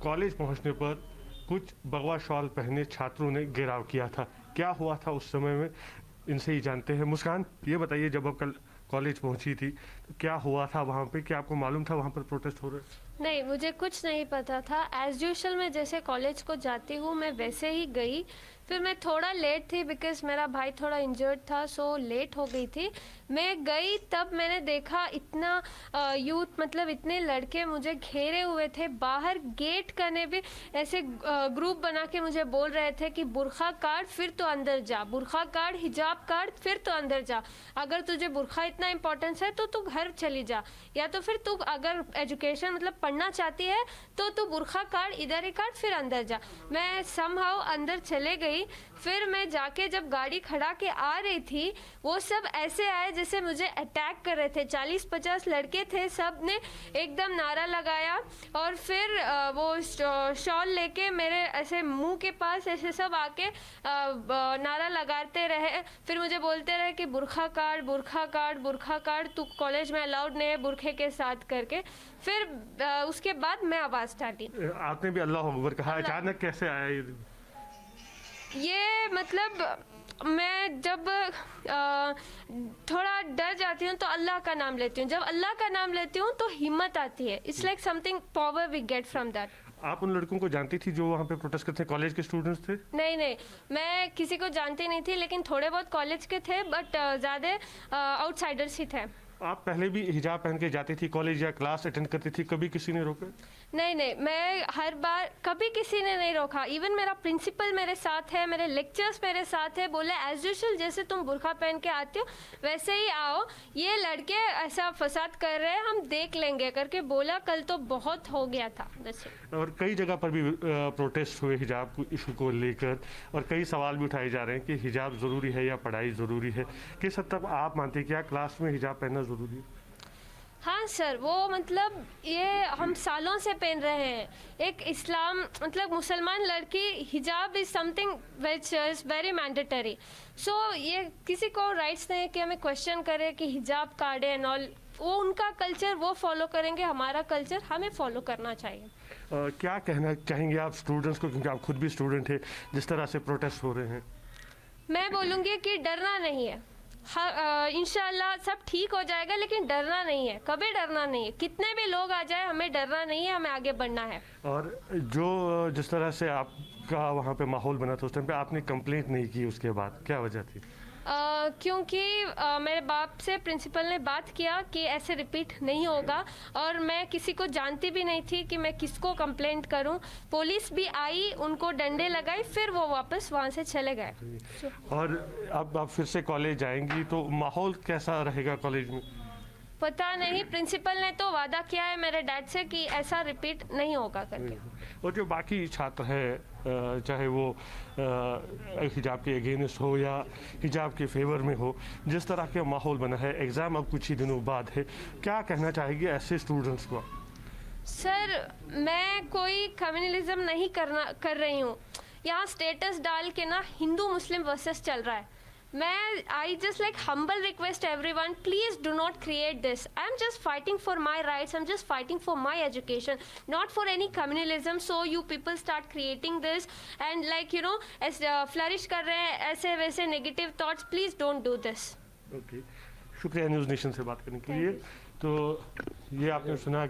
College पहुंचने पर कुछ भगवा शॉल पहने छात्रों ने घेराव किया था। क्या हुआ था उस समय में, इनसे ही जानते हैं। मुस्कान, ये बताइए, जब आप कल कॉलेज पहुंची थी तो क्या हुआ था वहाँ पे? क्या आपको मालूम था वहाँ पर प्रोटेस्ट हो रहे? नहीं, मुझे कुछ नहीं पता था। एज़ यूजुअल मैं जैसे कॉलेज को जाती हूँ मैं वैसे ही गई। फिर मैं थोड़ा लेट थी बिकॉज़ मेरा भाई थोड़ा इंजर्ड था, सो लेट हो गई थी। मैं गई तब मैंने देखा इतना यूथ, मतलब इतने लड़के मुझे घेरे हुए थे। बाहर गेट करने भी ऐसे ग्रुप बना के मुझे बोल रहे थे कि बुरखा काट फिर तो अंदर जा, बुरखा काट, हिजाब काट फिर तो अंदर जा। अगर तुझे बुरखा इतना इम्पोर्टेंस है तो तू घर चली जा, या तो फिर तू अगर एजुकेशन मतलब पढ़ना चाहती है तो तू बुरखा काट, इधर ही काट, फिर अंदर जा। मैं समहाउ अंदर चले गई। फिर मैं जाके जब गाड़ी खड़ा के आ रही थी, वो सब ऐसे आए जैसे मुझे अटैक कर रहे थे। 40-50 लड़के थे, सब ने एकदम नारा लगाया और फिर वो शॉल लेके मेरे ऐसे मुंह के पास ऐसे सब आके नारा लगाते रहे। फिर मुझे बोलते रहे कि बुरखा काट, बुरखा काट, बुरखा काट, तू कॉलेज में अलाउड नहीं है बुरखे के साथ करके। फिर उसके बाद मैं आवाज़ डाली। आपने भी अल्लाह अकबर कहा, अचानक कैसे आया ये मतलब मैं जब थोड़ा डर जाती हूँ तो अल्लाह का नाम लेती हूँ। जब अल्लाह का नाम लेती हूँ तो हिम्मत आती है। It's like something power we get from that. आप उन लड़कों को जानती थी जो वहाँ पे प्रोटेस्ट करते थे? कॉलेज के स्टूडेंट्स थे? नहीं नहीं, मैं किसी को जानती नहीं थी, लेकिन थोड़े बहुत कॉलेज के थे, बट ज़्यादा आउटसाइडर्स ही थे। आप पहले भी हिजाब पहन के जाती थी कॉलेज या क्लास अटेंड करती थी, कभी किसी ने रोका? नहीं नहीं, मैं हर बार, कभी किसी ने नहीं रोका। इवन मेरा प्रिंसिपल मेरे साथ है, मेरे लेक्चर्स मेरे साथ है। बोले एज यूजुअल जैसे तुम बुरखा पहन के आते हो वैसे ही आओ, ये लड़के ऐसा फसाद कर रहे हैं, हम देख लेंगे करके बोला। कल तो बहुत हो गया था। और कई जगह पर भी प्रोटेस्ट हुए हिजाब को इशू को लेकर, और कई सवाल भी उठाए जा रहे हैं कि हिजाब ज़रूरी है या पढ़ाई ज़रूरी है। किस हद तक आप मानते हैं क्या क्लास में हिजाब पहनना ज़रूरी है? हाँ सर, वो मतलब ये हम सालों से पहन रहे हैं। एक इस्लाम मतलब मुसलमान लड़की, हिजाब is something which is very mandatory. So ये किसी को राइट्स नहीं है कि हमें क्वेश्चन करे कि हिजाब काटे एंड ऑल। वो उनका कल्चर वो फॉलो करेंगे, हमारा कल्चर हमें फॉलो करना चाहिए। क्या कहना चाहेंगे आप स्टूडेंट्स को, क्योंकि आप खुद भी स्टूडेंट हैं, जिस तरह से प्रोटेस्ट हो रहे हैं? मैं बोलूँगी कि डरना नहीं है। इंशाल्लाह सब ठीक हो जाएगा, लेकिन डरना नहीं है, कभी डरना नहीं है। कितने भी लोग आ जाए हमें डरना नहीं है, हमें आगे बढ़ना है। और जो जिस तरह से आपका वहाँ पे माहौल बना था उस टाइम पे, आपने कंप्लेंट नहीं की उसके बाद, क्या वजह थी? क्योंकि मेरे बाप से प्रिंसिपल ने बात किया कि ऐसे रिपीट नहीं होगा, और मैं किसी को जानती भी नहीं थी कि मैं किसको कंप्लेंट करूं। पुलिस भी आई, उनको डंडे लगाई, फिर वो वापस वहां से चले गए। और अब आप फिर से कॉलेज जाएंगी तो माहौल कैसा रहेगा कॉलेज में? पता नहीं, प्रिंसिपल ने तो वादा किया है मेरे डैड से कि ऐसा रिपीट नहीं होगा करके। और जो बाकी छात्र हैं, चाहे वो हिजाब के अगेंस्ट हो या हिजाब के फेवर में हो, जिस तरह का माहौल बना है, एग्ज़ाम अब कुछ ही दिनों बाद है, क्या कहना चाहेगी ऐसे स्टूडेंट्स को? सर, मैं कोई कम्युनलिज्म नहीं कर रही हूँ। यहाँ स्टेटस डाल के ना हिंदू मुस्लिम वर्सेस चल रहा है। I just like humble request everyone, please do not create this. I'm just fighting for my rights. I'm just fighting for my education, not for any communalism. So you people start creating this and as flourish कर रहे हैं ऐसे वैसे negative thoughts. Please don't do this. Okay. शुक्रिया news nation से बात करने के लिए। तो ये आपने सुना